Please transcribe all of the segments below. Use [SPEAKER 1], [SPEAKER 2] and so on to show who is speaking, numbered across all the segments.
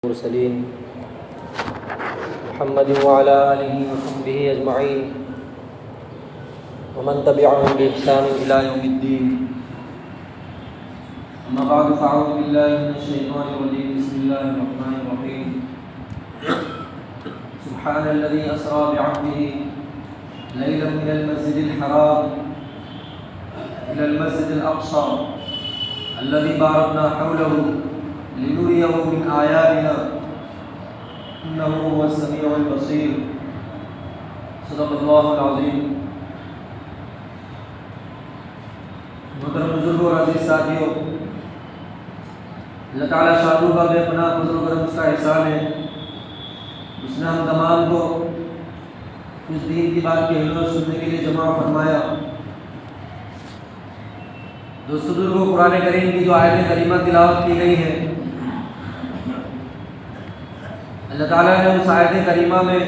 [SPEAKER 1] المرسلين محمد وعلى آله وصحبه أجمعين ومن تبعهم بإحسان إلى يوم الدين. أما بعد فأعوذ بالله من الشيطان الرجيم. بسم الله الرحمن الرحيم. سبحان الذي أسرى بعبده ليلا من المسجد الحرام إلى المسجد الأقصى الذي باركنا حوله لنريه من آياتنا إنه هو السميع البصير. صدق اللہ العظیم. محترم بزرگوں اور عزیز ساتھیوں، اللہ تعالیٰ شاہ کا بے پناہ فضل و کرم اس کا احسان ہے، اس نے ہم تمام کو اس دین کی بات کہنے اور سننے کے لیے جمع فرمایا. دوستو بزرگوں، قرآن کریم کی جو آیت کریمہ تلاوت کی گئی ہے، اللہ تعالیٰ نے اس آیت کریمہ میں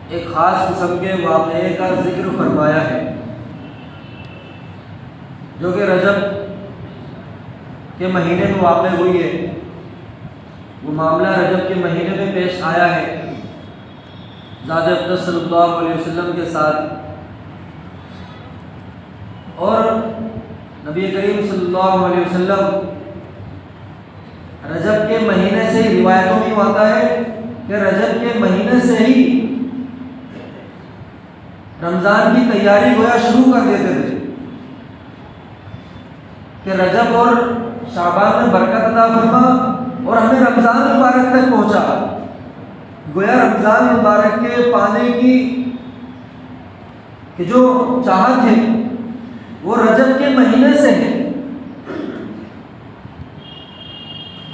[SPEAKER 1] ایک خاص قسم کے واقعے کا ذکر فرمایا ہے جو کہ رجب کے مہینے میں واقع ہوئی ہے. وہ معاملہ رجب کے مہینے میں پیش آیا ہے ذات اقدس صلی اللہ علیہ وسلم کے ساتھ، اور نبی کریم صلی اللہ علیہ وسلم رجب کے مہینے سے ہی، روایتوں میں آتا ہے کہ رجب کے مہینے سے ہی رمضان کی تیاری گویا شروع کر دیتے تھے کہ رجب اور شعبان میں برکت عطا فرما اور ہمیں رمضان مبارک تک پہنچا. گویا رمضان مبارک کے پانے کی کہ جو چاہت ہے وہ رجب کے مہینے سے ہے،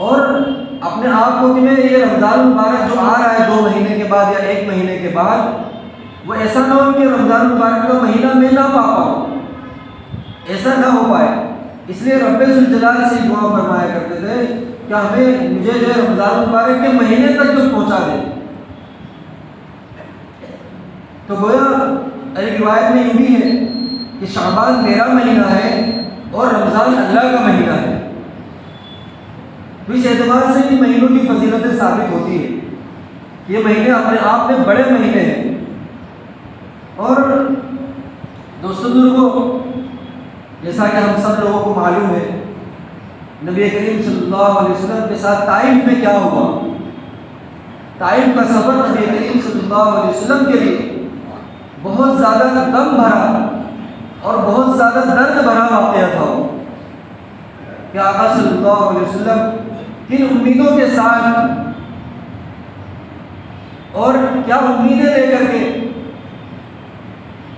[SPEAKER 1] اور اپنے آپ کو کہ میں یہ رمضان مبارک جو آ رہا ہے 2 مہینے کے بعد یا 1 مہینے کے بعد، وہ ایسا نہ ہو کہ رمضان مبارک کا مہینہ میں نہ پا پاؤں، ایسا نہ ہو پائے. اس لیے رب ذوالجلال سے دعا فرمایا کرتے تھے کہ مجھے جو ہے رمضان مبارک کے مہینے تک جو پہنچا دے. تو گویا ایک روایت میں یہ بھی ہے کہ شعبان میرا مہینہ ہے اور رمضان اللہ کا مہینہ ہے. تو اس اعتبار سے ان مہینوں کی فضیلتیں ثابت ہوتی ہے. یہ مہینے اپنے آپ میں بڑے مہینے ہیں. اور دوستو بزرگوں، جیسا کہ ہم سب لوگوں کو معلوم ہے، نبی کریم صلی اللہ علیہ وسلم کے ساتھ طائف میں کیا ہوا. طائف کا سفر نبی کریم صلی اللہ علیہ وسلم کے لیے بہت زیادہ غم بھرا اور بہت زیادہ درد بھرا واقعہ تھا کہ آقا صلی اللہ علیہ وسلم کن امیدوں کے ساتھ اور کیا امیدیں لے کر کے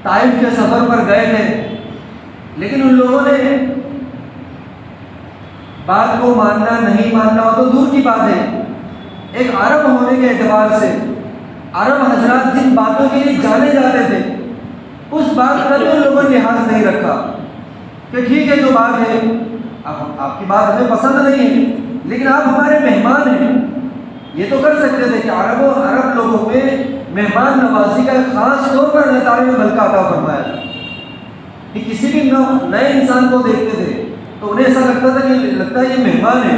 [SPEAKER 1] طائف کے سفر پر گئے تھے. لیکن ان لوگوں نے بات کو ماننا نہیں ماننا ہو تو دور کی بات ہے، ایک عرب ہونے کے اعتبار سے عرب حضرات جن باتوں کے لیے جانے جاتے تھے اس بات کا بھی ان لوگوں نے لحاظ نہیں رکھا کہ ٹھیک ہے جو بات ہے، آپ کی بات ہمیں پسند نہیں ہے لیکن آپ ہمارے مہمان ہیں. یہ تو کر سکتے تھے کہ عرب لوگوں میں مہمان نوازی کا ایک خاص طور پر اللہ تعالیٰ نے ملکہ عطا فرمایا تھا کہ کسی بھی نئے انسان کو دیکھتے تھے تو انہیں ایسا لگتا تھا کہ لگتا ہے یہ مہمان ہے،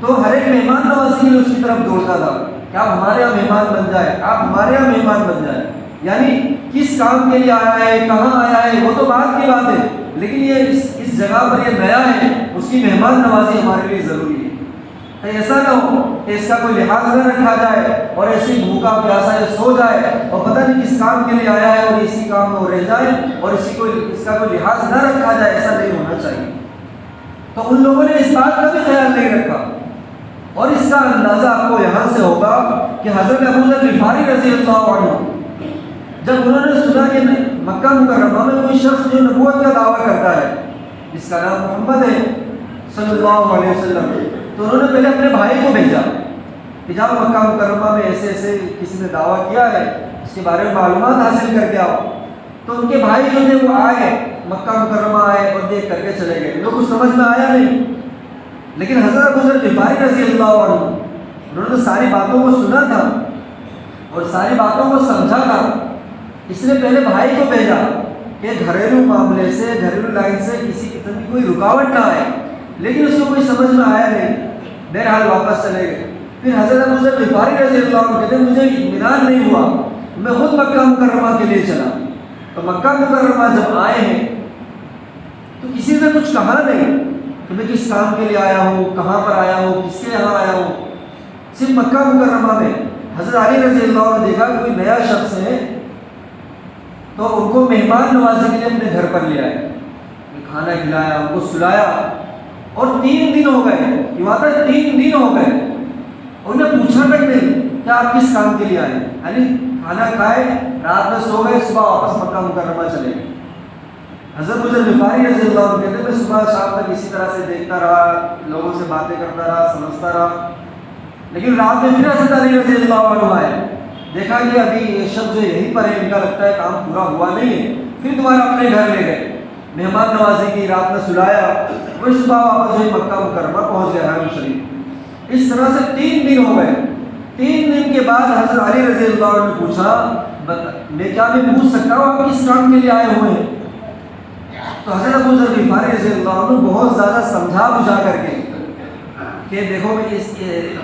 [SPEAKER 1] تو ہر ایک مہمان نوازی کے لیے اس کی طرف دوڑتا تھا کہ آپ ہمارے یہاں مہمان بن جائے، آپ ہمارے یہاں مہمان بن جائے. یعنی کس کام کے لیے آیا ہے، کہاں آیا ہے، وہ تو بات کی بات ہے، لیکن یہ اس جگہ پر یہ نیا ہے، اس کی مہمان نوازی ہمارے لیے ضروری ہے. ایسا نہ ہو کہ اس کا کوئی لحاظ نہ رکھا جائے اور ایسی بھوکا پیاسا یہ سو جائے اور پتہ نہیں کس کام کے لیے آیا ہے اور اسی کام میں وہ رہ جائے اور اس کا کوئی لحاظ نہ رکھا جائے. ایسا نہیں ہونا چاہیے. تو ان لوگوں نے اس بات کا بھی خیال نہیں رکھا، اور اس کا اندازہ آپ کو یہاں سے ہوگا کہ حضرت ابو ذر غفاری رضی اللہ عنہ جب انہوں نے سنا کہ مکہ مکرمہ میں کوئی شخص جو نبوت کا دعویٰ کرتا ہے جس کا نام محمد ہے صلی اللہ علیہ وسلم، تو انہوں نے پہلے اپنے بھائی کو بھیجا کہ جاؤ مکہ مکرمہ میں ایسے ایسے کسی نے دعویٰ کیا ہے، اس کے بارے میں معلومات حاصل کر کے آؤ. تو ان کے بھائی جو تھے وہ آئے، مکہ مکرمہ آئے اور دیکھ کر کے چلے گئے. لوگوں کو سمجھ میں آیا نہیں، لیکن حضرت ابو ذر غفاری رضی اللہ عنہ انہوں نے ساری باتوں کو سنا تھا اور ساری باتوں کو سمجھا تھا. اس نے پہلے بھائی کو بھیجا کہ گھریلو معاملے سے، گھریلو لائن سے کسی قسم کی کوئی رکاوٹ نہ آئے. لیکن اس کو کوئی سمجھ میں آیا نہیں. بہرحال واپس چلے گئے. پھر حضرت ابو ذر غفاری رضی اللہ عنہ کہتے ہیں مجھے اطمینان نہیں ہوا, میں خود مکہ مکرمہ کے لیے چلا. تو مکہ مکرمہ جب آئے ہیں تو کسی سے کچھ کہا نہیں کہ میں کس کام کے لیے آیا ہوں, کہاں پر آیا ہوں, کس کے یہاں آیا ہوں. صرف مکہ مکرمہ میں حضرت علی رضی اللہ عنہ نے دیکھا کہ کوئی نیا شخص ہے تو ان کو مہمان نوازی کے لیے اپنے گھر پر لے آئے, کھانا کھلایا, ان کو سلایا. اور 3 دن ہو گئے, یہ بات ہے 3 دن ہو گئے, انہوں نے پوچھا تک نہیں کہ آپ کس کام کے لیے آئے. یعنی کھانا کھائے, رات میں سو گئے, صبح واپس مکہ مکرمہ چلے گئے. حضرت ابو ذر غفاری رضی اللہ عنہ کہتے ہیں میں صبح شام تک اسی طرح سے دیکھتا رہا, لوگوں سے باتیں کرتا رہا, سمجھتا رہا. لیکن رات میں پھر حضرت علی رضی اللہ عنہ آئے, دیکھا کہ ابھی یہ شخص جو یہیں پر ہے, ان کا لگتا ہے کام پورا ہوا نہیں ہے. پھر دوبارہ اپنے گھر لے گئے, مہمان نوازی کی, رات میں سلایا, وہ صبح واپس جو مکہ مکرمہ پہنچ گئے حرم شریف. اس طرح سے 3 دن ہو گئے. 3 دن کے بعد حضرت علی رضی اللہ عنہ نے پوچھا میں کیا میں پوچھ سکتا ہوں آپ کس کام کے لیے آئے ہوئے ہیں؟ تو حضرت ابو ذر غفاری رضی اللہ عنہ بہت زیادہ سمجھا بجھا کر کے کہ دیکھو میں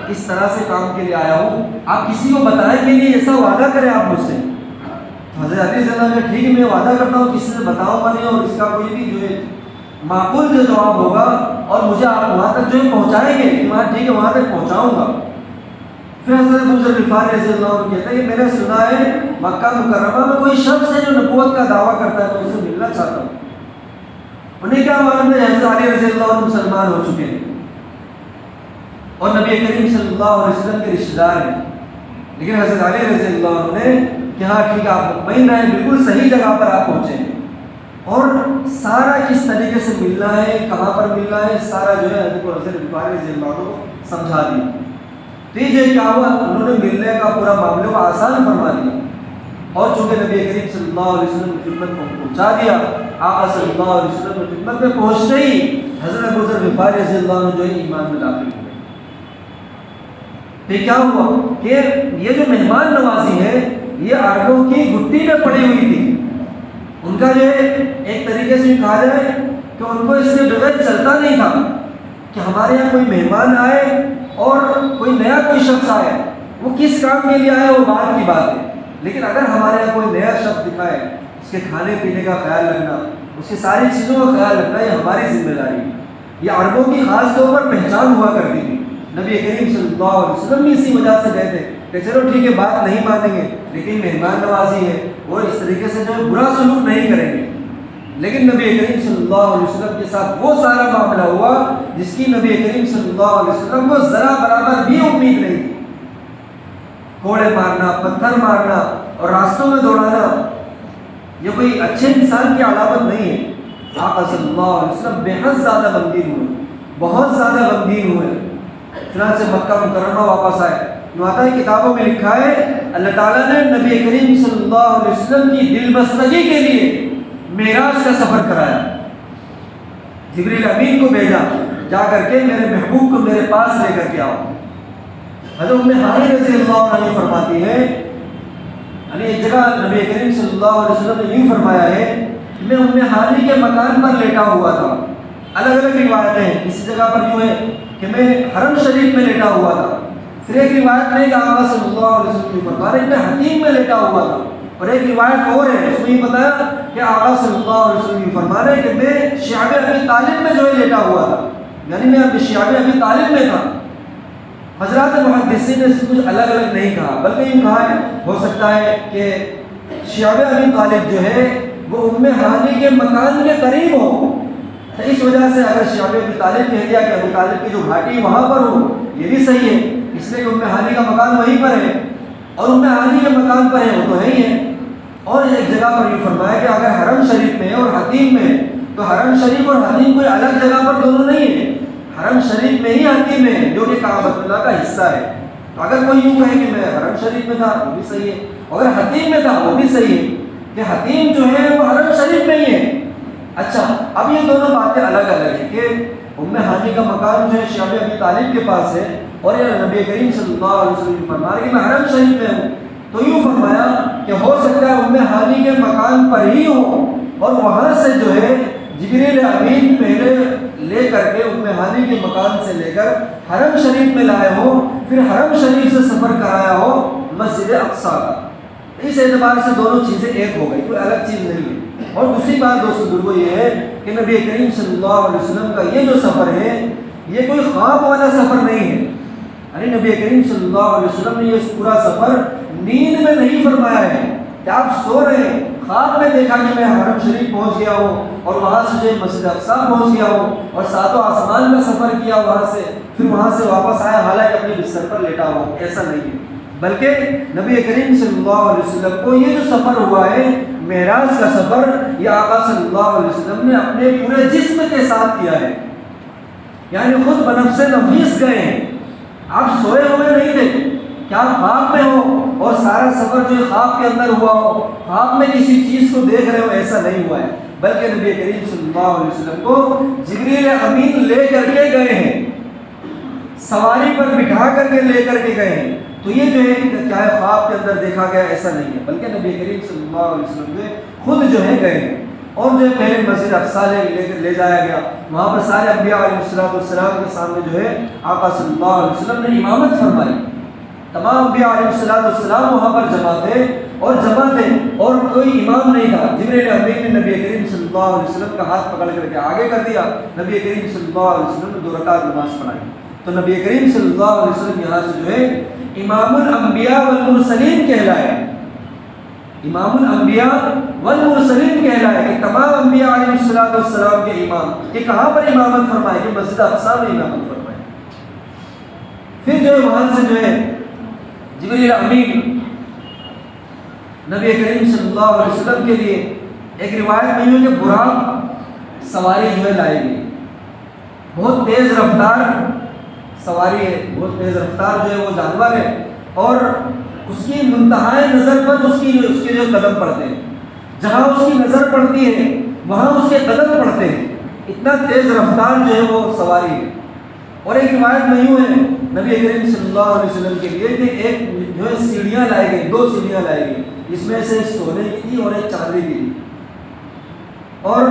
[SPEAKER 1] اس طرح سے کام کے لیے آیا ہوں, آپ کسی کو بتائیں کہ نہیں, ایسا وعدہ کریں آپ مجھ سے. حضرت علی رضی اللہ عنہ نے ٹھیک ہے میں وعدہ کرتا ہوں کسی سے بتاؤں گا نہیں, اور اس کا کوئی بھی جو ہے معقول جو جواب ہوگا اور مجھے آپ وہاں تک جو ہے پہنچائیں گے کہ وہاں ٹھیک ہے وہاں تک پہنچاؤں گا. پھر حضرت ابو ذر غفاری رضی اللہ عنہ کہتے ہیں کہ میں نے سنا ہے مکہ مکرمہ میں کوئی شخص ہے جو نبوت کا دعویٰ کرتا ہے, تو اسے ملنا چاہتا ہوں. انہیں کیا معلوم ہے حضرت علی رضی اللہ عنہ مسلمان ہو چکے ہیں اور نبی کریم صلی اللہ علیہ وسلم کے رشتہ دار ہیں. لیکن حضرت علی رضی اللہ عنہ نے کہ ہاں ٹھیک ہے آپ مطمئن رہیں, بالکل صحیح جگہ پر آپ پہنچے ہیں. اور سارا کس طریقے سے ملنا ہے, کہاں پر ملنا ہے, سارا جو ہے حضرت غفاری رضی اللہ عنہ کو سمجھا دیا. تو یہ کیا ہوا, انہوں نے ملنے کا پورا معاملے کو آسان فرما دیا. اور چونکہ نبی کریم صلی اللہ علیہ وسلم کی خدمت کو پہنچا دیا, آقا صلی اللہ علیہ وسلم کی خدمت میں پہنچتے ہی حضرت ابو ذر غفاری رضی اللہ عنہ جو ہے ایمان میں داخل ہوئے. پھر کیا ہوا کہ یہ جو مہمان نوازی ہے یہ عربوں کی گھٹی میں پڑی ہوئی تھی. ان کا جو ہے ایک طریقے سے کہا جائے کہ ان کو اس کے بغیر چلتا نہیں تھا کہ ہمارے یہاں کوئی مہمان آئے اور کوئی نیا کوئی شخص آئے, وہ کس کام کے لیے آئے وہ بات کی بات ہے. لیکن اگر ہمارے یہاں کوئی نیا شخص دکھائے, اس کے کھانے پینے کا خیال رکھنا, اس کی ساری چیزوں کا خیال رکھنا, یہ ہماری ذمہ داری ہے. یہ عربوں کی خاص طور پر پہچان ہوا کرتی تھی. نبی کریم صلی اللہ علیہ وسلم بھی اسی وجہ سے گئے تھے کہ چلو ٹھیک ہے بات نہیں مانیں گے لیکن مہمان نوازی ہے, وہ اس طریقے سے جو برا سلوک نہیں کریں گے. لیکن نبی کریم صلی اللہ علیہ وسلم کے ساتھ وہ سارا معاملہ ہوا جس کی نبی کریم صلی اللہ علیہ وسلم کو ذرا برابر بھی امید نہیں تھی. کوڑے مارنا, پتھر مارنا اور راستوں میں دوڑانا یہ کوئی اچھے انسان کی علامت نہیں ہے. آقا صلی اللہ علیہ وسلم بے حد زیادہ غمگین ہوئے, بہت زیادہ غمگین ہوئے. چنانچہ مکہ مکرمہ واپس آئے. جو آتا ہے کتابوں میں لکھا ہے اللہ تعالیٰ نے نبی کریم صلی اللہ علیہ وسلم کی دل بستگی کے لیے معراج کا سفر کرایا. جبریل امین کو بھیجا, جا کر کے میرے محبوب کو میرے پاس لے کر کے آؤ. حضرت ام ہانی رضی اللہ عنہ فرماتی ہے, یعنی ایک جگہ نبی کریم صلی اللہ علیہ وسلم نے یوں فرمایا ہے کہ میں ام ہانی کے مکان پر لیٹا ہوا تھا. الگ الگ روایتیں ہیں, کسی جگہ پر یوں ہے کہ میں حرم شریف میں لیٹا ہوا تھا. پھر ایک روایت میں کہ آقا صلی اللہ علیہ وسلم کی فرما رہے میں حتیم میں لیٹا ہوا تھا. اور ایک روایت اور ہے اس میں یہ بتایا کہ آقا صلی اللہ علیہ وسلم کی فرما رہے کہ میں شعب ابی طالب میں جو ہے لیٹا ہوا تھا, یعنی میں شعب ابی طالب میں تھا. حضرات محدثین نے کچھ الگ الگ نہیں کہا بلکہ یہ کہا ہے ہو سکتا ہے کہ شعب ابی طالب جو ہے وہ ام ہانی کے مکان کے قریب ہو. اس وجہ سے اگر شعب ابی طالب کہہ دیا کہ ابو طالب کی جو گھاٹی وہاں پر ہو یہ بھی صحیح ہے, اس لیے کہ ام ہانی کا مکان وہیں پر ہے اور ام ہانی کے مکان پر ہے وہ تو ہے ہی ہے. اور ایک جگہ پر یہ فرمایا کہ اگر حرم شریف میں اور حتیم میں تو حرم شریف اور حتیم کوئی الگ جگہ پر دونوں نہیں ہے, حرم شریف میں ہی حتیم ہے جو کہ کعبۃ اللہ کا حصہ ہے. تو اگر کوئی یوں کہے کہ میں حرم شریف میں تھا وہ بھی صحیح ہے, اگر حتیم میں تھا وہ بھی صحیح ہے کہ حتیم جو ہے وہ حرم شریف میں ہی ہے. اچھا اب یہ دونوں باتیں الگ الگ ہیں کہ ام ہانی کا مکان جو ہے شعب ابی طالب کے پاس ہے اور یہ نبی کریم صلی اللہ علیہ وسلم فرما رہے کہ میں حرم شریف میں ہوں. تو یوں فرمایا کہ ہو سکتا ہے ام ہانی کے مکان پر ہی ہو اور وہاں سے جو ہے جبریل امین پہلے لے کر کے ام ہانی کے مکان سے لے کر حرم شریف میں لائے ہو، پھر حرم شریف سے سفر کرایا ہو مسجد اقصیٰ کا۔ اس اعتبار سے دونوں چیزیں ایک ہو گئی، کوئی الگ چیز نہیں ہے۔ اور دوسری بات دوستو بزرگوں یہ ہے کہ نبی کریم صلی اللہ علیہ وسلم کا یہ جو سفر ہے یہ کوئی خواب والا سفر نہیں ہے، یعنی نبی کریم صلی اللہ علیہ وسلم نے یہ پورا سفر نیند میں نہیں فرمایا ہے کہ آپ سو رہے ہیں، خواب میں دیکھا کہ میں حرم شریف پہنچ گیا ہوں اور وہاں سے جو مسجد اقصیٰ پہنچ گیا ہوں اور ساتوں آسمان میں سفر کیا وہاں سے، پھر وہاں سے واپس آیا حالانکہ اپنے بستر پر لیٹا ہوں، ایسا نہیں ہے۔ بلکہ نبی کریم صلی اللہ علیہ وسلم کو یہ جو سفر ہوا ہے معراج کا سفر، یہ آقا صلی اللہ علیہ وسلم نے اپنے پورے جسم کے ساتھ کیا ہے، یعنی خود بنفس نفیس گئے ہیں۔ آپ سوئے ہوئے نہیں تھے کہ آپ خواب میں ہو اور سارا سفر جو خواب کے اندر ہوا ہو، خواب میں کسی چیز کو دیکھ رہے ہو، ایسا نہیں ہوا ہے، بلکہ نبی کریم صلی اللہ علیہ وسلم کو جبریل امین لے کر کے گئے ہیں، سواری پر بٹھا کر کے لے کر کے گئے ہیں۔ تو یہ جو ہے چاہے خواب کے اندر دیکھا گیا ایسا نہیں ہے، بلکہ نبی کریم صلی اللہ علیہ وسلم جو خود جو ہے گئے ہیں اور جو ہے پہلے مسجد اقصیٰ لے جایا گیا، وہاں پر سارے انبیاء علیہ السلام کے سامنے جو ہے آقا صلی اللہ علیہ وسلم نے امامت فرمائی۔ تمام انبیاء علیہ السلام وہاں پر جمع تھے اور کوئی امام نہیں تھا۔ جبریل امین نے نبی کریم صلی اللہ علیہ وسلم کا ہاتھ پکڑ کر کے آگے کر دیا، نبی کریم صلی اللہ علیہ وسلم نے 2 رکعت نماز پڑھائی۔ تو نبی کریم صلی اللہ علیہ وسلم یہاں سے جو ہے امام الانبیاء والمرسلین کہلائے، امام الانبیاء والمرسلین کہلائے کہ تمام انبیاء علیہ السلام کے امام۔ یہ کہاں پر امامت فرمائے؟ کہ مسجد اقصیٰ میں امامت فرمائے۔ پھر جو ہے وہاں سے جو ہے جبریل امین نبی کریم صلی اللہ علیہ وسلم کے لیے ایک روایت میں ہے کہ براق سواری جو ہے لائی گئی، بہت تیز رفتار سواری ہے، بہت تیز رفتار جو ہے وہ جانور ہے، اور اس کی منتہائے نظر پر اس کے جو قدم پڑتے ہیں، جہاں اس کی نظر پڑتی ہے وہاں اس کے قدم پڑتے ہیں، اتنا تیز رفتار جو ہے وہ سواری ہے۔ اور ایک روایت میں یوں ہے نبی کریم صلی اللہ علیہ وسلم کے لیے کہ ایک جو ہے سیڑھیاں لائی گئی، 2 سیڑھیاں لائی گئی، جس میں سے ایک سونے کی تھی اور ایک چاندی کی تھی، اور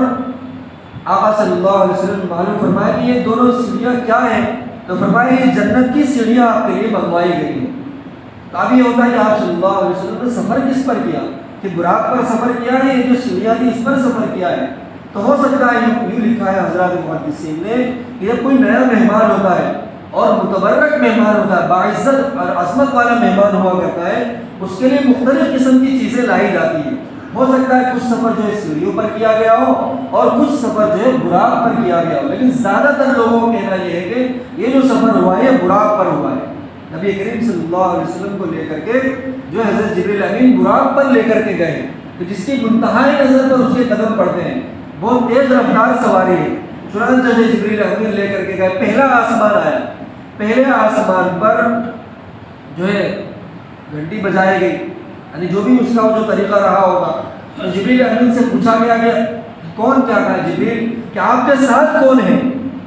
[SPEAKER 1] آقا صلی اللہ علیہ وسلم نے معلوم فرمایا کہ یہ دونوں سیڑھیاں کیا ہیں؟ تو فرمایا یہ جنت کی سیڑھیاں آپ کے لیے منگوائی گئی ہیں۔ تو اب یہ ہوتا ہے کہ آپ صلی اللہ علیہ وسلم نے سفر کس پر کیا؟ کہ براق پر سفر کیا ہے، یہ جو سیڑھیاں تھی اس پر سفر کیا ہے؟ تو ہو سکتا ہے یوں لکھا ہے حضرات محدثین نے کہ جب کوئی نیا مہمان ہوتا ہے اور متبرک مہمان ہوتا ہے، باعزت اور عظمت والا مہمان ہوا کرتا ہے، اس کے لیے مختلف قسم کی چیزیں لائی جاتی ہیں۔ ہو سکتا ہے کچھ سفر جو ہے سیڑھیوں پر کیا گیا ہو اور کچھ سفر جو ہے براق پر کیا گیا ہو، لیکن زیادہ تر لوگوں کا کہنا یہ ہے کہ یہ جو سفر ہوا ہے براق پر ہوا ہے۔ نبی کریم صلی اللہ علیہ وسلم کو لے کر کے جو حضرت جبریل امین براق پر لے کر کے گئے، تو جس کی منتہائی نظر پر اس کے قدم پڑتے ہیں، بہت تیز رفتار سواری ہے۔ چنانچہ جو جبریل امین لے کر کے گئے، پہلا آسمان آیا، پہلے آسمان پر جو ہے گھنٹی بجائی گئی، یعنی جو بھی اس کا جو طریقہ رہا ہوگا، تو جبریل امین سے پوچھا گیا کہ کون کیا کہا؟ جبریل کہ آپ کے ساتھ کون ہے؟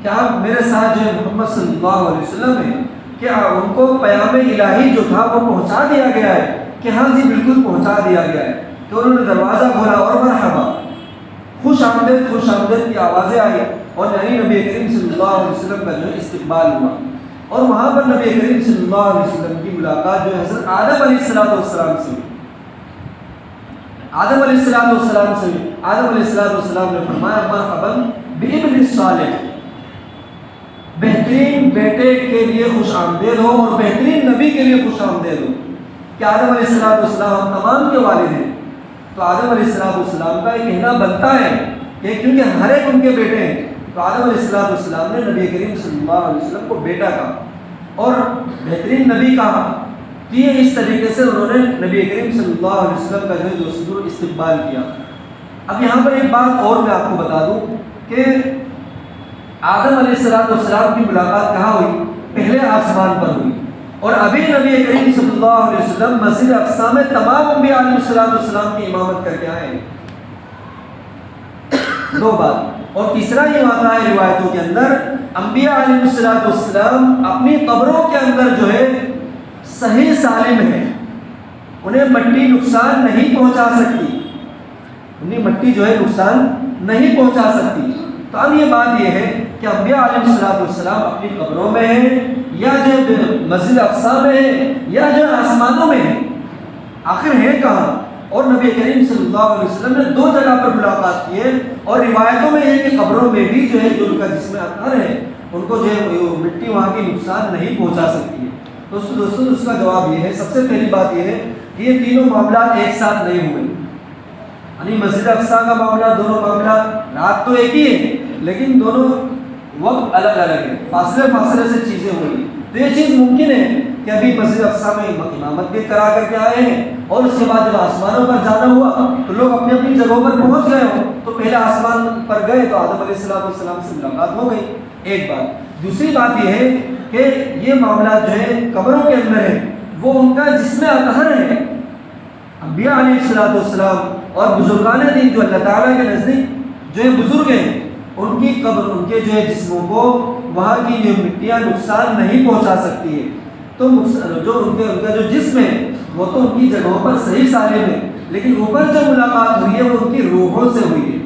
[SPEAKER 1] کیا آپ میرے ساتھ جو ہے محمد صلی اللہ علیہ وسلم ہے؟ کیا ان کو پیام الہی جو تھا وہ پہنچا دیا گیا ہے؟ کہ ہاں جی بالکل پہنچا دیا گیا ہے۔ تو انہوں نے دروازہ کھولا اور مرحبا، خوش آمدید کی آوازیں آئی، اور یعنی نبی کریم صلی اللہ علیہ وسلم کا جو ہے استقبال ہوا، اور وہاں پر نبی کریم صلی اللہ علیہ وسلم کی ملاقات جو ہے حضرت آدم علیہ السلام سے ہوئی۔ آدم علیہ السلام نے فرمایا مرحبا بابن الصالح، بہترین بیٹے کے لیے خوش آمدید ہو اور بہترین نبی کے لیے خوش آمدید ہو۔ کہ آدم علیہ السلام ہم تمام کے والد ہیں، تو آدم علیہ السلام کا یہ کہنا بنتا ہے کہ کیونکہ ہر ایک ان کے بیٹے ہیں، تو آدم علیہ السلام نے نبی کریم صلی اللہ علیہ وسلم کو بیٹا کہا اور بہترین نبی کہا۔ تو یہ اس طریقے سے انہوں نے نبی کریم صلی اللہ علیہ وسلم کا جو ہے استقبال کیا۔ اب یہاں پر ایک بات اور میں آپ کو بتا دوں کہ آدم علیہ السلام کی ملاقات کہاں ہوئی؟ پہلے آسمان پر ہوئی، اور ابھی نبی کریم صلی اللہ علیہ وسلم مسجد اقصیٰ میں تمام انبیاء علیہ السلام کی امامت کر کے آئے ہیں۔ 2 بات، اور تیسرا یہ آتا ہے روایتوں کے اندر انبیاء علیہ السلام اپنی قبروں کے اندر جو ہے صحیح سالم ہے، انہیں مٹی نقصان نہیں پہنچا سکتی، انہیں مٹی جو ہے نقصان نہیں پہنچا سکتی۔ تو اب یہ بات یہ ہے کہ کہ انبیاء علیہ السلام اپنی قبروں میں ہیں یا جو مسجد اقصی میں ہیں یا جو آسمانوں میں ہیں، آخر ہے کہاں؟ اور نبی کریم صلی اللہ علیہ وسلم نے 2 جگہ پر ملاقات کی ہے، اور روایتوں میں یہ کہ قبروں میں بھی جو ہے جو ان کا جسم اطہر ہے ان کو جو ہے مٹی وہاں کی نقصان نہیں پہنچا سکتی ہے۔ تو دوستوں اس کا جواب یہ ہے، سب سے پہلی بات یہ ہے کہ یہ تینوں معاملات ایک ساتھ نہیں ہوئے، یعنی مسجد اقصی کا معاملہ، دونوں معاملات رات تو ایک ہی ہے لیکن دونوں وقت الگ الگ ہے، فاصلے سے چیزیں ہوئی۔ تو یہ چیز ممکن ہے کہ ابھی مسجد اقصی میں امامت بھی کرا کر کے آئے ہیں، اور اس کے بعد جب آسمانوں پر جانا ہوا تو لوگ اپنی اپنی جگہوں پر پہنچ گئے ہوں، تو پہلے آسمان پر گئے تو آدم علیہ السلام سے ملاقات ہو گئی، ایک بات۔ دوسری بات یہ ہے کہ یہ معاملات جو ہے قبروں کے اندر ہے، وہ ان کا جسم اطہر ہے۔ انبیاء علیہ السلام اور بزرگان دین جو اللہ تعالیٰ کے نزدیک جو ہے بزرگ ہیں، ان کی قبر، ان کے جو ہے جسموں کو وہاں کی جو مٹیاں نقصان نہیں پہنچا سکتی ہے۔ تو جو ان کا جو جسم ہے وہ تو ان کی جگہوں پر صحیح سالم ہے، لیکن اوپر جو ملاقات ہوئی ہے وہ ان کی روحوں سے ہوئی ہے،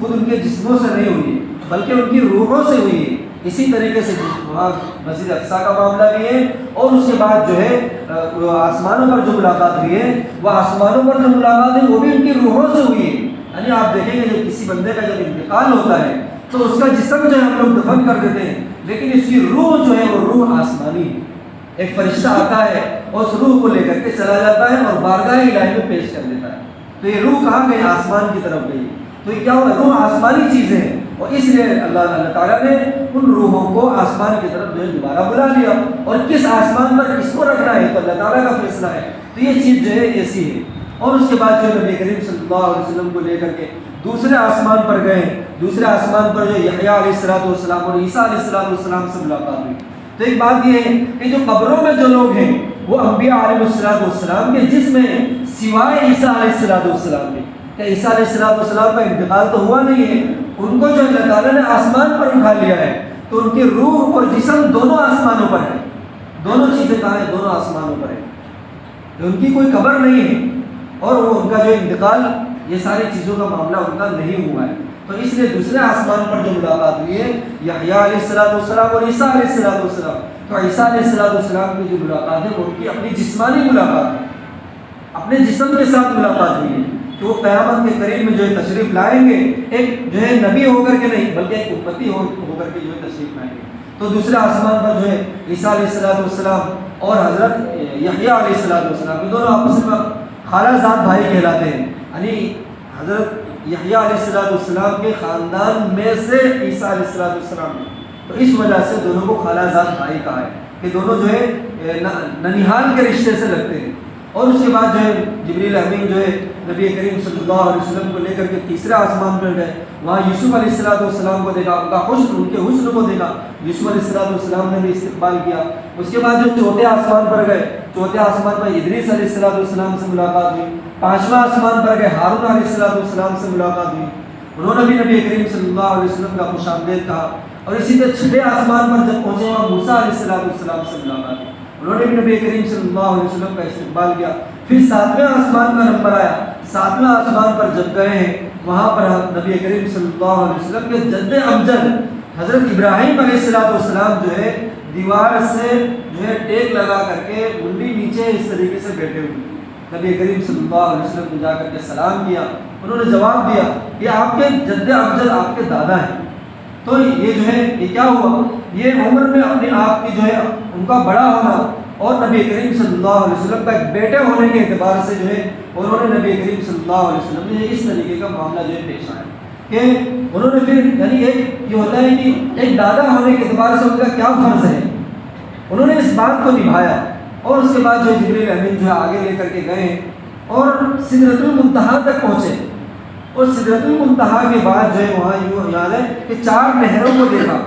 [SPEAKER 1] خود ان کے جسموں سے نہیں ہوئی ہے بلکہ ان کی روحوں سے ہوئی ہے۔ اسی طریقے سے وہاں مسجد اقصی کا معاملہ بھی ہے، اور اس کے بعد جو ہے آسمانوں پر جو ملاقات ہوئی ہے، وہ آسمانوں پر جو ملاقات ہے وہ بھی ان کی روحوں سے ہوئی ہے۔ یعنی آپ دیکھیں گے جب کسی بندے کا جب انتقال ہوتا ہے تو اس کا جسم جو ہے ہم لوگ دفن کر دیتے ہیں، لیکن اس کی روح جو ہے وہ روح آسمانی ہے۔ ایک فرشتہ آتا ہے اور اس روح کو لے کر کے چلا جاتا ہے اور بارگاہ الہی میں پیش کر دیتا ہے۔ تو یہ روح کہاں گئی؟ آسمان کی طرف گئی۔ تو یہ کیا ہوا؟ روح آسمانی چیزیں ہیں، اور اس لیے اللہ تعالیٰ نے ان روحوں کو آسمان کی طرف جو ہے دوبارہ بلا لیا، اور کس آسمان پر کس کو رکھنا ہے تو اللہ تعالیٰ کا فیصلہ ہے۔ تو یہ چیز جو ہے ایسی ہے۔ اور اس کے بعد جو نبی کریم صلی اللہ علیہ وسلم کو لے کر کے دوسرے آسمان پر گئے، دوسرے آسمان پر جو یحییٰ علیہ السلام اور عیسیٰ علیہ السلام سے ملاقات ہوئی۔ تو ایک بات یہ ہے کہ جو قبروں میں جو لوگ ہیں وہ انبیاء علیہ السلام کے جسم ہیں، سوائے عیسیٰ علیہ السلام کے، کہ عیسیٰ علیہ السلام کا انتقال تو ہوا نہیں ہے، ان کو جو اللہ تعالیٰ نے آسمان پر اٹھا لیا ہے، تو ان کی روح اور جسم دونوں آسمانوں پر ہے۔ دونوں چیزیں کہاں ہیں؟ دونوں آسمانوں پر ہے، ان کی کوئی قبر نہیں ہے، اور وہ ان کا جو انتقال، یہ ساری چیزوں کا معاملہ ان کا نہیں ہوا ہے۔ تو اس لیے دوسرے آسمان پر جو ملاقات ہوئی ہے یحییٰ علیہ السلام اور عیسیٰ علیہ السلام، تو عیسیٰ علیہ السلام کی جو ملاقات ہے وہ ان کی اپنی جسمانی ملاقات ہے، اپنے جسم کے ساتھ ملاقات ہوئی ہے کہ وہ قیامت کے قریب میں جو ہے تشریف لائیں گے، ایک جو ہے نبی ہو کر کے نہیں بلکہ ایک امتی ہو کر کے جو ہے تشریف لائیں گے۔ تو دوسرے آسمان پر جو ہے عیسیٰ علیہ السلام اور حضرت یحییٰ علیہ السلام، یہ دونوں آپس میں خالہ زاد بھائی کہلاتے ہیں، یعنی حضرت یحییٰ علیہ السلام کے خاندان میں سے عیسیٰ علیہ السلام، تو اس وجہ سے دونوں کو خالہ زاد بھائی کہا ہے کہ دونوں جو ہے ننیحال کے رشتے سے لگتے ہیں۔ اور اس کے بعد جو ہے جبریل امین جو ہے نبی کریم صلی اللہ علیہ وسلم کو لے کر کے تیسرے آسمان پر گئے، وہاں یوسف علیہ السلام کو دیکھا، ان کا حسن، ان کے حسن کو دیکھا، یوسف علیہ السلام نے بھی استقبال کیا۔ اس کے بعد جو چوتھے آسمان پر گئے، چوتھے آسمان پر ادریس علیہ السلام سے ملاقات ہوئی۔ پانچواں آسمان پر گئے، ہارون علیہ السلام سے ملاقات ہوئی، انہوں نے بھی نبی کریم صلی اللہ علیہ وسلم کا خوش آمدید کہا۔ اور اسی طرح چھٹے آسمان پر جب پہنچے وہاں موسیٰ علیہ السلام سے ملاقات ہوئی، انہوں نے بھی نبی کریم صلی اللہ علیہ وسلم کا استقبال کیا۔ پھر ساتویں آسمان کا نمبر آیا، ساتویں آسمان پر جب گئے ہیں وہاں پر نبی کریم صلی اللہ علیہ وسلم کے جد امجد حضرت ابراہیم علیہ السلام جو ہے دیوار سے جو ہے ٹیک لگا کر کے منڈی نیچے اس طریقے سے بیٹھے ہوئے، نبی کریم صلی اللہ علیہ وسلم کو جا کر کے سلام کیا۔ انہوں نے جواب دیا یہ آپ کے جد امجد آپ کے دادا ہیں۔ تو یہ جو ہے یہ کیا ہوا؟ یہ عمر میں اپنے آپ کی جو ہے ان کا بڑا ہونا اور نبی کریم صلی اللہ علیہ وسلم کا ایک بیٹے ہونے کے اعتبار سے جو ہے انہوں نے نبی کریم صلی اللہ علیہ وسلم نے اس طریقے کا معاملہ جو ہے پیش آیا کہ انہوں نے پھر یعنی ایک یہ ہوتا ہے کہ ایک دادا ہونے کے اعتبار سے ان کا کیا فرض ہے، انہوں نے اس بات کو نبھایا۔ اور اس کے بعد جو جبریل امین جو ہے آگے لے کر کے گئے اور سدرۃ المنتہا تک پہنچے، اور سدرۃ المنتہا کے بعد جو ہے وہاں یوں یاد ہے کہ 4 نہروں کو دیکھا۔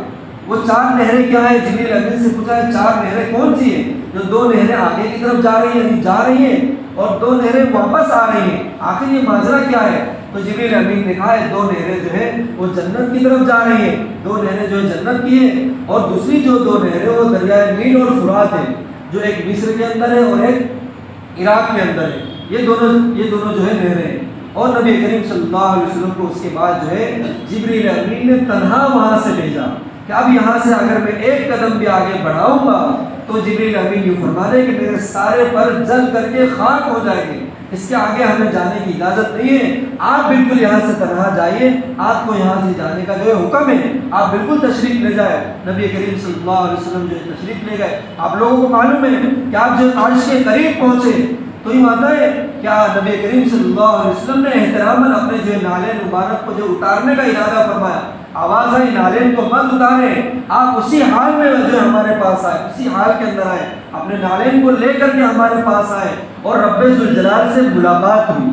[SPEAKER 1] وہ 4 نہریں کیا ہیں؟ جبریل امین سے پوچھا ہے 4 نہریں کون سی ہیں؟ جو 2 نہریں آگے کی طرف جا رہی ہیں، یعنی جا رہی ہیں، اور 2 نہریں واپس آ رہی ہیں، آخر یہ ماجرا کیا ہے؟ تو جبریل امین نے کہا ہے 2 نہریں جو ہے وہ جنت کی طرف جا رہی ہیں، 2 نہریں جو ہے جنت کی ہیں، اور دوسری جو 2 نہریں وہ دریائے نیل اور فرات ہیں، جو ایک مصر کے اندر ہے اور ایک عراق کے اندر ہے۔ یہ دونوں جو ہے نہریں ہیں۔ اور نبی کریم صلی اللہ علیہ وسلم کو اس کے بعد جو ہے جبریل امین نے تنہا وہاں سے بھیجا، کہ اب یہاں سے اگر میں ایک قدم بھی آگے بڑھاؤں گا تو جبریل امین یوں فرما دے کہ میرے سارے پر جل کر کے خاک ہو جائیں گے، اس کے آگے ہمیں جانے کی اجازت نہیں ہے، آپ بالکل یہاں سے تنہا جائیے، آپ کو یہاں سے جانے کا جو ہے حکم ہے، آپ بالکل تشریف لے جائے۔ نبی کریم صلی اللہ علیہ وسلم جو ہے تشریف لے گئے۔ آپ لوگوں کو معلوم ہے کہ آپ جو عرش کے قریب پہنچے تو یہ آتا ہے کیا نبی کریم صلی اللہ علیہ وسلم نے احتراماً اپنے جو نالین مبارک کو جو اتارنے کا ارادہ فرمایا، آواز آئی نالین کو مت اتاریں، آپ اسی حال میں جو ہمارے پاس آئے، اسی حال کے اندر آئے، اپنے نالین کو لے کر کے ہمارے پاس آئے، اور رب ذوالجلال سے ملاقات ہوئی۔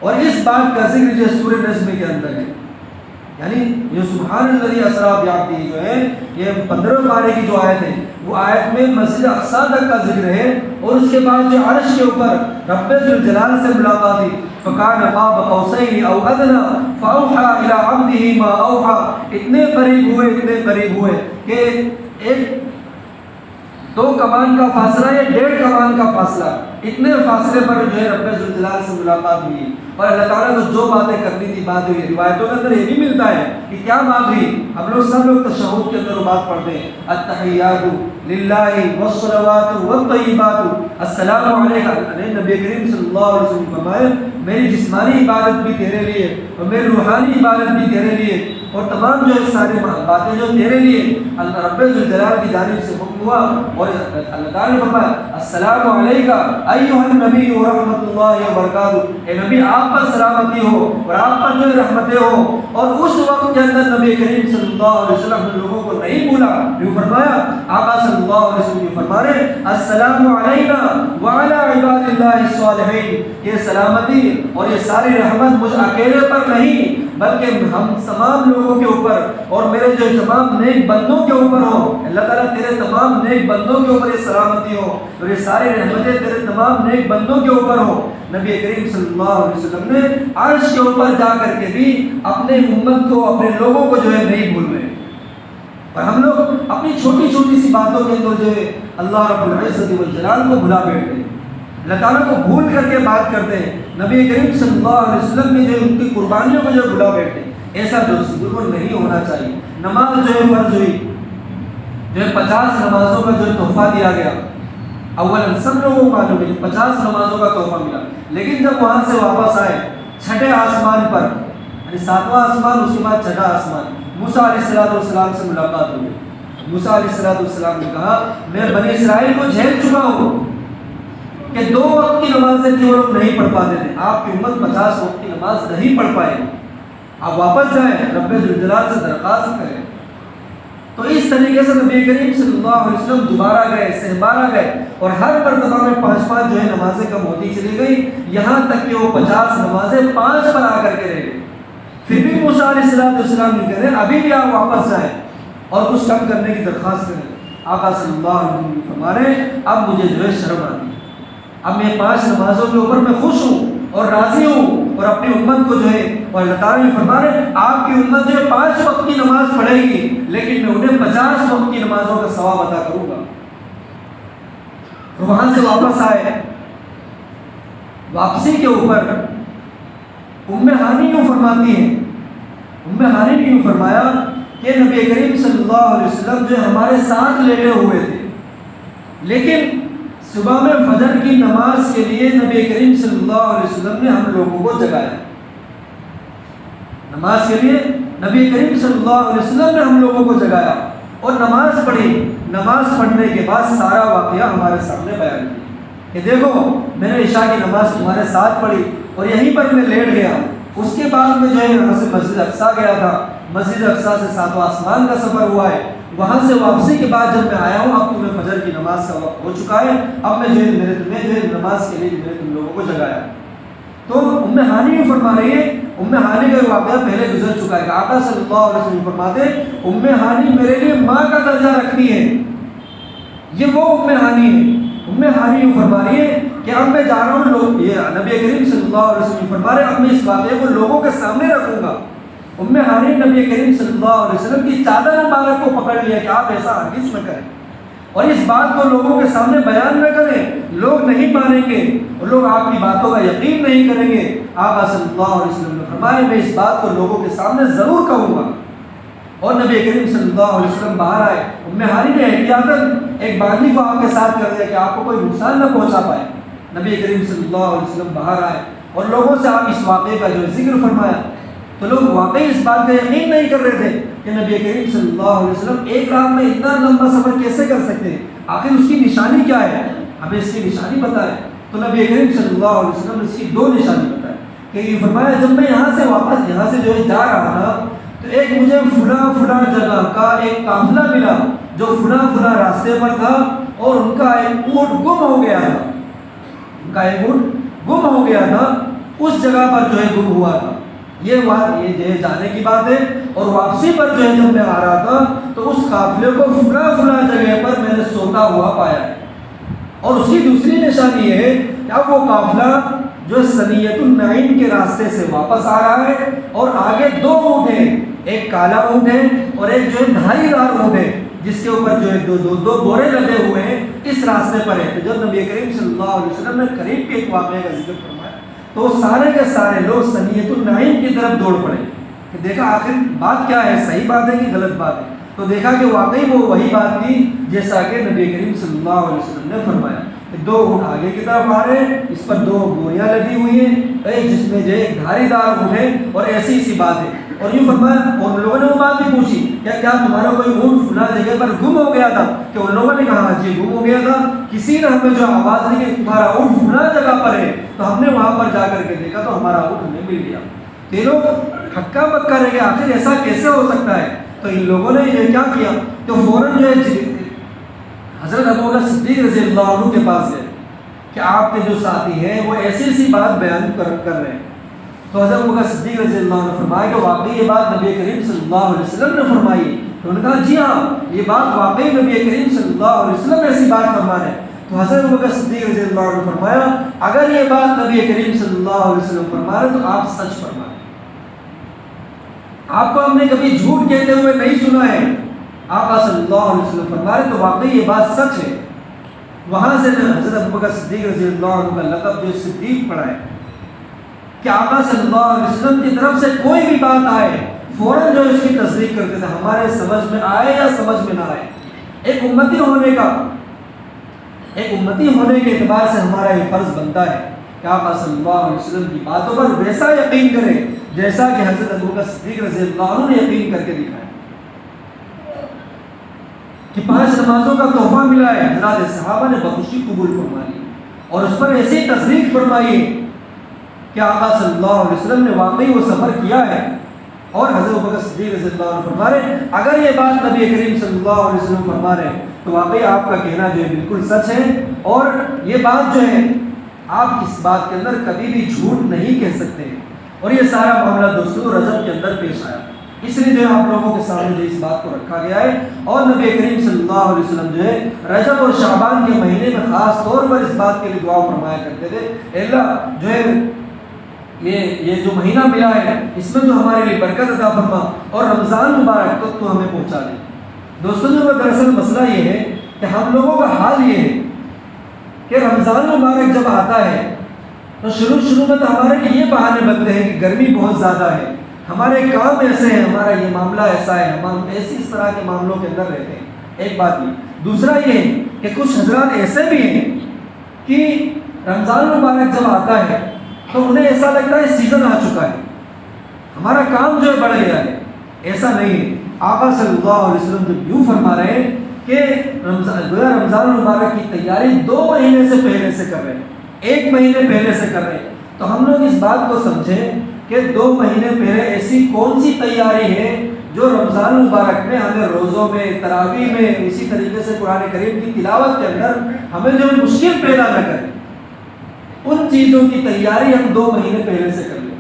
[SPEAKER 1] اور اس بات کا ذکر جو سورہ نجم کے اندر ہے، یعنی یہ سبحان الذی اسریٰ بعبدہ جو ہے یہ 15 پارے کی جو آیت ہے، وہ آیت میں مسجد اقصیٰ تک کا ذکر ہے، اور اس کے بعد جو عرش کے اوپر رب ذوالجلال سے ملاقات ہوئی، فَكَانَ قَابَ قَوْسَيْنِ أَوْ أَدْنَىٰ فَأَوْحَىٰ إِلَىٰ عَبْدِهِ مَا أَوْحَىٰ، اتنے قریب ہوئے کہ ایک 2 کمان کا فاصلہ یا 1.5 کمان کا فاصلہ، اتنے فاصلے پر جو ہے رب ذوالجلال سے ملاقات ہوئی، اور اللہ تعالیٰ کو جو باتیں کرنی تھی بات ہوئی۔ روایتوں کے اندر یہ بھی ملتا ہے کہ کیا بات ہوئی، ہم لوگ سب لوگ تشہد کے اندر وہ بات پڑھتے ہیں، التحیات للہ والصلوات والطیبات السلام علیکہ۔ نبی کریم صلی اللہ علیہ وسلم فرمائے میری جسمانی عبادت بھی تیرے لیے اور میری روحانی عبادت بھی تیرے لیے، اور تمام جو ہے ساری باتیں جو تیرے لیے اللہ رب ذوالجلال کی جانب سے حکم ہوا، اور اللہ تعالیٰ نے فرمایا السلام علیکہ ایھا النبی ورحمۃ اللہ وبرکاتہ، اے نبی آپ پر سلامتی ہو اور آپ پر جو رحمتیں ہو۔ اور اس وقت کے اندر نبی کریم صلی اللہ علیہ وسلم نے لوگوں کو نہیں بولا، یوں فرمایا آقا صلی اللہ علیہ وسلم یوں فرما رہے السلام علینا وعلی عباد اللہ الصالحین، یہ سلامتی اور یہ ساری رحمت مجھ اکیلے پر نہیں بلکہ ہم تمام لوگوں کے اوپر اور میرے جو تمام نیک بندوں کے اوپر ہو۔ اللہ تعالیٰ تیرے تمام نیک بندوں کے اوپر یہ سلامتی ہو اور یہ ساری رحمتیں تیرے تمام نیک بندوں کے اوپر ہو۔ نبی کریم صلی اللہ علیہ وسلم نے عرش کے اوپر جا کر کے بھی اپنے امت کو اپنے لوگوں کو جو ہے نہیں بھول رہے، اور ہم لوگ اپنی چھوٹی چھوٹی سی باتوں کے اندر جو ہے اللہ رب العزت والجلال کو بھلا بیٹھتے ہیں، اللہ تعالیٰ کو بھول کر کے بات کرتے ہیں، نبی کریم صلی اللہ علیہ وسلم نے جو ان کی قربانیوں کو جو بھلا بیٹھتے ہیں، ایسا جو بالکل نہیں ہونا چاہیے۔ نماز جو ہے فرض ہوئی، جو ہے 50 نمازوں کا جو ہے تحفہ دیا گیا، اولاً سب لوگوں کو معلوم ہے 50 نمازوں کا تحفہ ملا، لیکن جب وہاں سے واپس آئے چھٹے آسمان پر، یعنی 7واں آسمان اس کے بعد چھٹا آسمان، موسیٰ علیہ السلام سے ملاقات ہوئی۔ موسیٰ علیہ السلام نے کہا میں بنی اسرائیل کو جھیل چکا ہوں کہ 2 وقت کی نمازیں جو لوگ نہیں پڑھ پاتے تھے، آپ کی امت 50 وقت کی نماز نہیں پڑھ پائے، آپ واپس جائیں رب ذوالجلال سے درخواست کریں۔ تو اس طریقے سے نبی کریم صلی اللہ علیہ وسلم دوبارہ گئے، سہبارہ گئے، اور ہر مرتبہ میں 5 جو ہے نمازیں کم ہوتی چلی گئی، یہاں تک کہ وہ 50 نمازیں 5 پر آ کر کے رہ گئی۔ پھر بھی موسیٰ علیہ السلام نے کہہ رہے ابھی بھی آپ واپس جائیں اور کچھ کم کرنے کی درخواست کریں۔ آقا صلی اللہ علیہ وسلم فرما رہے اب مجھے جو ہے شرم آتی ہے، اب میں 5 نمازوں کے اوپر میں خوش ہوں اور راضی ہوں، اور اپنی امت کو جو ہے، اور اللہ تعالیٰ نے فرما رہے آپ کی امت جو ہے 5 وقت کی نماز پڑھے گی لیکن میں انہیں 50 وقت کی نمازوں کا ثواب عطا کروں گا۔ اور وہاں سے واپس آئے، واپسی کے اوپر ام ہانی یوں فرماتی ہیں، ام ہانی نے یوں فرمایا کہ نبی کریم صلی اللہ علیہ وسلم جو ہمارے ساتھ لیٹے ہوئے تھے، لیکن صبح میں فجر کی نماز کے لیے نبی کریم صلی اللہ علیہ وسلم نے ہم لوگوں کو جگایا، نماز کے لیے نبی کریم صلی اللہ علیہ وسلم نے ہم لوگوں کو جگایا اور نماز پڑھی۔ نماز پڑھنے کے بعد سارا واقعہ ہمارے سامنے بیان کیا کہ دیکھو میں نے عشاء کی نماز تمہارے ساتھ پڑھی اور یہیں پر میں لیٹ گیا، اس کے بعد میں جو ہے یہاں سے مسجد اقصیٰ گیا تھا، مسجد اقصیٰ سے 7واں آسمان کا سفر ہوا ہے، وہاں سے واپسی کے بعد جب میں آیا ہوں اب تمہیں فجر کی نماز کا وقت ہو چکا ہے، اب میں جو ہے تمہیں جو ہے نماز کے لیے میں نے تم لوگوں کو جگایا۔ تو ام ہانی یوں فرما رہی ہے، ام ہانی کا واقعہ پہلے گزر چکا ہے کہ آقا صلی اللہ علیہ وسلم فرماتے ام ہانی میرے لیے ماں کا درجہ رکھتی ہے، یہ وہ ام ہانی ہے۔ ام ہانی یوں فرما رہی ہے کہ اب میں جا رہا ہوں، لوگ یہ نبی کریم صلی اللہ علیہ وسلم فرما رہے اب میں اس واقعے کو لوگوں کے سامنے رکھوں گا۔ ام ہانی نبی کریم صلی اللہ علیہ وسلم کی چادر مبارک کو پکڑ لیا کہ آپ ایسا ہرگز نہ کریں اور اس بات کو لوگوں کے سامنے بیان نہ کریں، لوگ نہیں مانیں گے اور لوگ آپ کی باتوں کا یقین نہیں کریں گے۔ آقا صلی اللہ علیہ وسلم نے فرمایا میں اس بات کو لوگوں کے سامنے ضرور کہوں گا۔ اور نبی کریم صلی اللہ علیہ وسلم باہر آئے. ام ہانی نے احتیاطاً ایک باندھی کو آپ کے ساتھ کر دیا کہ آپ کو کوئی نقصان نہ پہنچا پائے. نبی کریم صلی اللہ علیہ وسلم باہر آئے اور لوگوں سے آپ اس واقعے کا جو ذکر فرمایا تو لوگ واقعی اس بات کا یقین نہیں کر رہے تھے کہ نبی کریم صلی اللہ علیہ وسلم ایک رات میں اتنا لمبا سفر کیسے کر سکتے ہیں, آخر اس کی نشانی کیا ہے, ہمیں اس کی نشانی بتائے. تو نبی کریم صلی اللہ علیہ وسلم نے اس کی 2 نشانی بتائے کہ یہ فرمایا جب میں یہاں سے جو ہے جا رہا تھا تو ایک مجھے فلاں جگہ کا ایک قافلہ ملا جو فلاں راستے پر تھا اور ان کا ایک اونٹ گم ہو گیا تھا, اس جگہ پر جو ہے گم ہوا تھا. یہ جو ہے جانے کی بات ہے. اور واپسی پر جو ہے جب میں آ رہا تھا تو اس قافلے کو فلاں جگہ پر میں نے سوتا ہوا پایا. اور اس کی دوسری نشانی یہ ہے کہ اب وہ قافلہ جو سنیت النعیم کے راستے سے واپس آ رہا ہے اور آگے 2 اونٹ ہیں, ایک کالا اونٹ ہے اور ایک جو ہے دھاری دار اونٹ ہے جس کے اوپر جو ہے دو بورے لگے ہوئے ہیں, اس راستے پر ہے. تو جب نبی کریم صلی اللہ علیہ وسلم نے قریب کے ایک واقعے کا ذکر فرمایا تو سارے کے سارے لوگ سنیت النعیم کی طرف دوڑ پڑے کہ دیکھا آخر بات کیا ہے, صحیح بات ہے کہ غلط بات ہے. تو دیکھا کہ واقعی وہ وہی بات تھی جیسا کہ نبی کریم صلی اللہ علیہ وسلم نے فرمایا کہ 2 اونٹ آگے کی طرف آ رہے ہیں, اس پر 2 بوریاں لگی ہوئی ہیں, ایک جس میں جو ہے ایک دھاری دار اونٹ ہے اور ایسی بات ہے. اور یوں فرمایا اور ان لوگوں نے وہ بات بھی پوچھی کیا تمہارا کوئی اونٹ فلاں جگہ پر گم ہو گیا تھا؟ کہ ان لوگوں نے کہا جی گم ہو گیا تھا, کسی نے ہمیں جو آواز دی کہ تمہارا اونٹ فلاں جگہ پر ہے تو ہم نے وہاں پر جا کر کے دیکھا تو ہمارا اونٹ ہمیں مل گیا. یہ لوگ ہکا بکا رہ گئے, آخر ایسا کیسے ہو سکتا ہے؟ تو ان لوگوں نے یہ کیا کیا تو فوراً جو ہے حضرت ابوبکر صدیق رضی اللہ عنہ کے پاس گئے کہ آپ کے جو ساتھی ہیں وہ ایسی بات بیان کر رہے ہیں. تو حضرت ابوبکر صدیق رضی اللہ عنہ فرمایا کہ واقعی یہ بات نبی کریم صلی اللہ علیہ وسلم نے فرمائی. تو انہوں نے کہا جی ہاں یہ بات واقعی نبی کریم صلی اللہ علیہ وسلم ایسی بات فرما رہے ہیں. تو حضرت ابوبکر صدیق رضی اللہ عنہ فرمایا اگر یہ بات نبی کریم صلی اللہ علیہ وسلم فرما رہے تو آپ سچ فرما رہے, آپ کو ہم نے کبھی جھوٹ کہتے ہوئے نہیں سنا ہے. آقا صلی اللہ علیہ وسلم فرما رہے تو واقعی یہ بات سچ ہے. وہاں سے حضرت ابوبکر صدیق رضی اللہ عنہ کا لقب جو صدیق پڑا ہے کہ آقا صلی اللہ علیہ وسلم کی طرف سے کوئی بھی بات آئے فوراً جو اس کی تصدیق کرتے تھے, ہمارے سمجھ میں آئے یا سمجھ میں نہ آئے. ایک امتی ہونے کے اعتبار سے ہمارا یہ فرض بنتا ہے کہ آقا صلی اللہ علیہ وسلم کی باتوں پر ویسا یقین کریں جیسا کہ حضرت ابوبکر صدیق رضی اللہ عنہ نے یقین کر کے دکھایا کہ 5 نمازوں کا تحفہ ملا ہے, حضرات صحابہ نے بخوشی قبول فرما لی اور اس پر ایسی تصدیق فرمائی کہ آقا صلی اللہ علیہ وسلم نے واقعی وہ سفر کیا ہے. اور حضرت ابوبکر صدیق رضی اللہ عنہ فرما رہے اگر یہ بات نبی کریم صلی اللہ علیہ وسلم فرما رہے ہیں تو واقعی آپ کا کہنا جو ہے بالکل سچ ہے اور یہ بات جو ہے آپ اس بات کے اندر کبھی بھی جھوٹ نہیں کہہ سکتے. اور یہ سارا معاملہ دوستوں رجب کے اندر پیش آیا, اس لیے جو ہے آپ لوگوں کے سامنے جو اس بات کو رکھا گیا ہے. اور نبی کریم صلی اللہ علیہ وسلم جو ہے رجب اور شعبان کے مہینے میں خاص طور پر اس بات کے لیے دعا فرمایا کرتے تھے, اے اللہ جو ہے یہ جو مہینہ ملا ہے اس میں جو ہمارے لیے برکت عطا فرما اور رمضان مبارک تک تو ہمیں پہنچا دے. دوستوں جو دراصل مسئلہ یہ ہے کہ ہم لوگوں کا حال یہ ہے کہ رمضان مبارک جب آتا ہے تو شروع میں تو ہمارے لیے یہ بہانے بنتے ہیں کہ گرمی بہت زیادہ ہے, ہمارے کام ایسے ہیں, ہمارا یہ معاملہ ایسا ہے, ہم اس طرح کے معاملوں کے اندر رہتے ہیں. ایک بات یہ. دوسرا یہ ہے کہ کچھ حضرات ایسے بھی ہیں کہ رمضان مبارک جب آتا ہے تو انہیں ایسا لگتا ہے سیزن آ چکا ہے, ہمارا کام جو ہے بڑھ گیا ہے. ایسا نہیں ہے. آقا صلی اللہ علیہ وسلم جب یوں فرما رہے ہیں کہ رمضان مبارک کی تیاری 2 مہینے سے پہلے سے کر رہے ہیں, 1 مہینے پہلے سے کر رہے ہیں, تو ہم لوگ اس بات کو سمجھیں کہ 2 مہینے پہلے ایسی کون سی تیاری ہے جو رمضان مبارک میں ہمیں روزوں میں, تراویح میں, اسی طریقے سے قرآن کریم کی تلاوت کے اندر ہمیں جو مشکل پیدا نہ کرے. ان چیزوں کی تیاری ہم 2 مہینے پہلے سے کر لیں,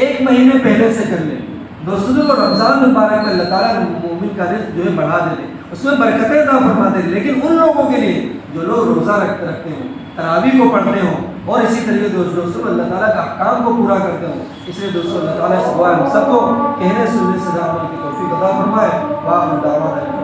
[SPEAKER 1] 1 مہینے پہلے سے کر لیں. دوستوں کو رمضان مبارک میں اللہ تعالیٰ مومن کا رزق جو ہے بڑھا دے, اس میں برکتیں عطا فرما دے. لیکن ان لوگوں کے لیے جو لوگ روزہ رکھتے ہوں, تراویح کو پڑھتے ہوں اور اسی طریقے دوستوں اللہ تعالیٰ کا احکام کو پورا کرتے ہوں. اس لیے دوستوں اللہ تعالیٰ سے دعا ہے ہم سب کو کہنے سننے سے عمل کی توفیق عطا فرمائے. واہ